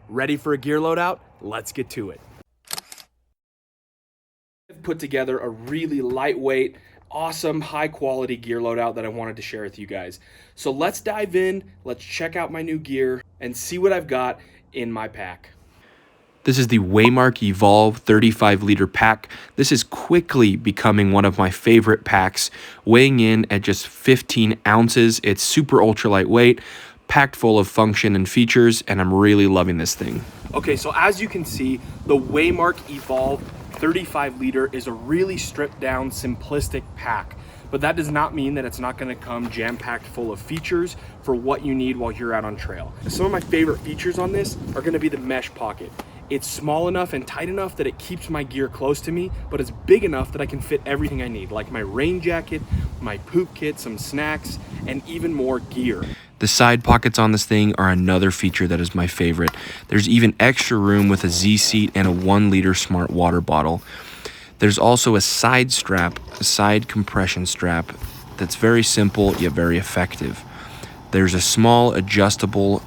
Ready for a gear loadout? Let's get to it. I've put together a really lightweight, awesome, high quality gear loadout that I wanted to share with you guys. So let's dive in, let's check out my new gear and see what I've got in my pack. This is the Waymark Evolve 35-liter pack. This is quickly becoming one of my favorite packs, weighing in at just 15 ounces. It's super ultra lightweight, packed full of function and features, and I'm really loving this thing. Okay, so as you can see, the Waymark Evolve 35-liter is a really stripped down, simplistic pack. But that does not mean that it's not going to come jam-packed full of features for what you need while you're out on trail. Some of my favorite features on this are going to be the mesh pocket. It's small enough and tight enough that it keeps my gear close to me, but it's big enough that I can fit everything I need, like my rain jacket, my poop kit, some snacks, and even more gear. The side pockets on this thing are another feature that is my favorite. There's even extra room with a Z seat and a 1-liter smart water bottle. There's also a side strap, a side compression strap that's very simple yet very effective. There's a small adjustable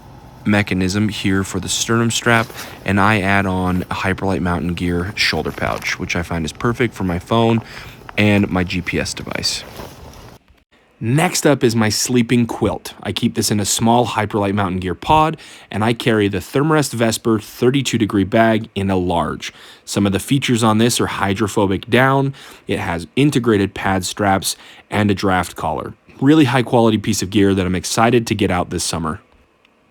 mechanism here for the sternum strap, and I add on a Hyperlite mountain gear shoulder pouch, which I find is perfect for my phone and my GPS device. Next up is my sleeping quilt. I keep this in a small Hyperlite mountain gear pod, and I carry the Thermarest Vesper 32-degree bag in a large. Some of the features on this are hydrophobic down, it has integrated pad straps, and a draft collar. Really high quality piece of gear that I'm excited to get out this summer.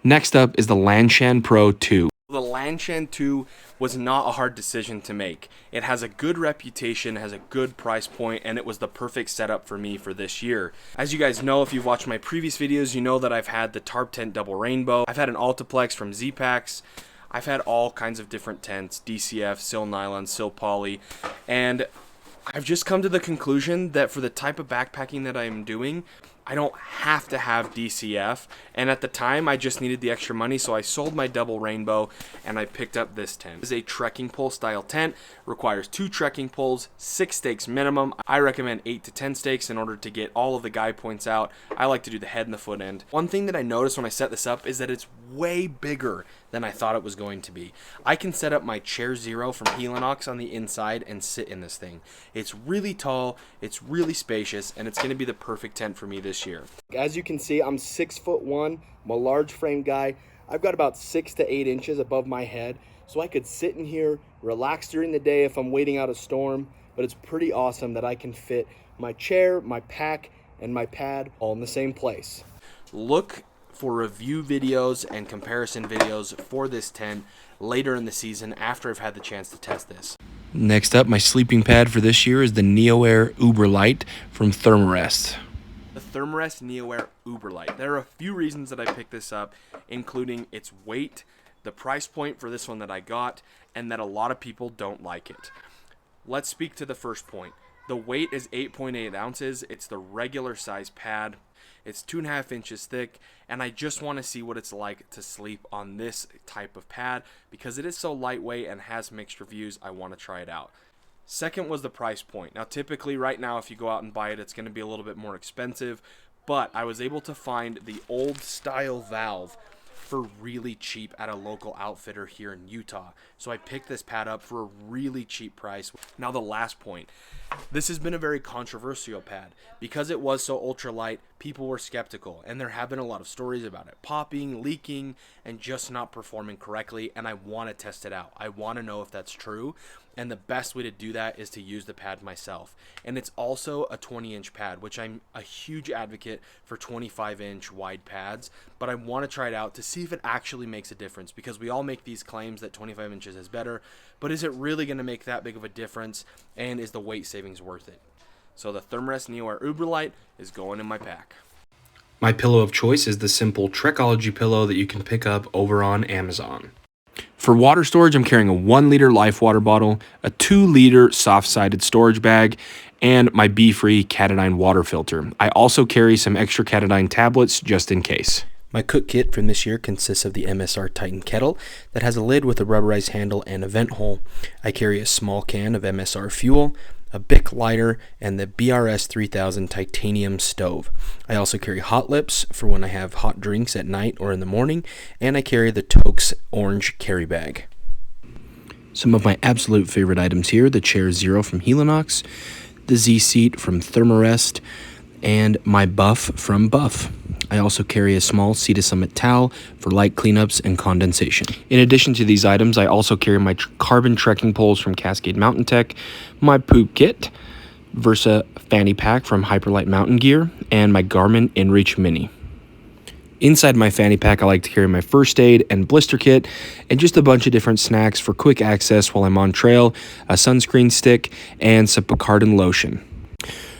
Next up is the Lanshan Pro 2. The Lanshan 2 was not a hard decision to make. It has a good reputation, has a good price point, and it was the perfect setup for me for this year. As you guys know, if you've watched my previous videos, you know that I've had the tarp tent double rainbow. I've had an Altiplex from Z-Packs. I've had all kinds of different tents, DCF, sil nylon, sil poly, and I've just come to the conclusion that for the type of backpacking that I'm doing, I don't have to have DCF, and at the time I just needed the extra money, so I sold my double rainbow and I picked up this tent. This is a trekking pole style tent, requires 2 trekking poles, 6 stakes minimum. I recommend 8 to 10 stakes in order to get all of the guy points out. I like to do the head and the foot end. One thing that I noticed when I set this up is that it's way bigger than I thought it was going to be. I can set up my Chair Zero from Helinox on the inside and sit in this thing. It's really tall, it's really spacious, and it's going to be the perfect tent for me this year. As you can see, I'm 6'1", I'm a large frame guy. I've got about 6 to 8 inches above my head, so I could sit in here, relax during the day if I'm waiting out a storm, but it's pretty awesome that I can fit my chair, my pack, and my pad all in the same place. Look for review videos and comparison videos for this tent later in the season after I've had the chance to test this. Next up, my sleeping pad for this year is the NeoAir Uberlite from thermarest. The thermarest NeoAir Uberlite. There are a few reasons that I picked this up, including its weight, the price point for this one that I got, and that a lot of people don't like it. Let's speak to the first point. The weight is 8.8 ounces. It's the regular size pad. It's 2.5 inches thick, and I just want to see what it's like to sleep on this type of pad because it is so lightweight and has mixed reviews. I want to try it out. Second was the price point. Now, typically right now, if you go out and buy it, it's going to be a little bit more expensive, but I was able to find the old style valve for really cheap at a local outfitter here in Utah. So I picked this pad up for a really cheap price. Now the last point. This has been a very controversial pad. Because it was so ultralight, people were skeptical, and there have been a lot of stories about it popping, leaking, and just not performing correctly, and I want to test it out. I want to know if that's true, and the best way to do that is to use the pad myself. And it's also a 20-inch pad, which I'm a huge advocate for 25-inch wide pads, but I want to try it out to see if it actually makes a difference, because we all make these claims that 25 inches is better, but is it really going to make that big of a difference, and is the weight savings worth it? So the Thermarest NeoAir Uberlite is going in my pack. My pillow of choice is the simple Trekology pillow that you can pick up over on Amazon. For water storage, I'm carrying a 1-liter Life water bottle, a 2-liter soft-sided storage bag, and my Be-Free Katadyn water filter. I also carry some extra Katadyn tablets just in case. My cook kit from this year consists of the MSR Titan kettle that has a lid with a rubberized handle and a vent hole. I carry a small can of MSR fuel, a Bic lighter, and the BRS 3000 titanium stove. I also carry hot lips for when I have hot drinks at night or in the morning, and I carry the Tokes orange carry bag. Some of my absolute favorite items here: the Chair Zero from Helinox, the Z Seat from Thermarest, and my Buff from Buff. I also carry a small Sea to Summit towel for light cleanups and condensation. In addition to these items, I also carry my carbon trekking poles from Cascade Mountain Tech, my poop kit, Versa fanny pack from Hyperlite Mountain Gear, and my Garmin InReach Mini. Inside my fanny pack, I like to carry my first aid and blister kit, and just a bunch of different snacks for quick access while I'm on trail, a sunscreen stick, and some Picardin lotion.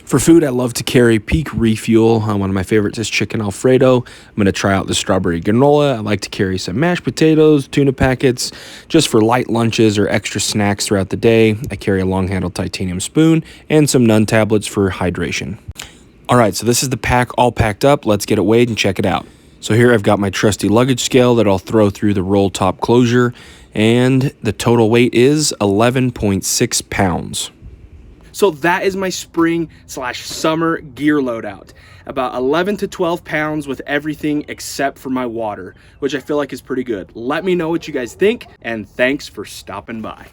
For food, I love to carry Peak Refuel. One of my favorites is chicken Alfredo. I'm going to try out the strawberry granola. I like to carry some mashed potatoes, tuna packets, just for light lunches or extra snacks throughout the day. I carry a long-handled titanium spoon and some Nun tablets for hydration. All right, so this is the pack all packed up. Let's get it weighed and check it out. So here I've got my trusty luggage scale that I'll throw through the roll top closure, and the total weight is 11.6 pounds. So that is my spring/summer gear loadout. About 11 to 12 pounds with everything except for my water, which I feel like is pretty good. Let me know what you guys think, and thanks for stopping by.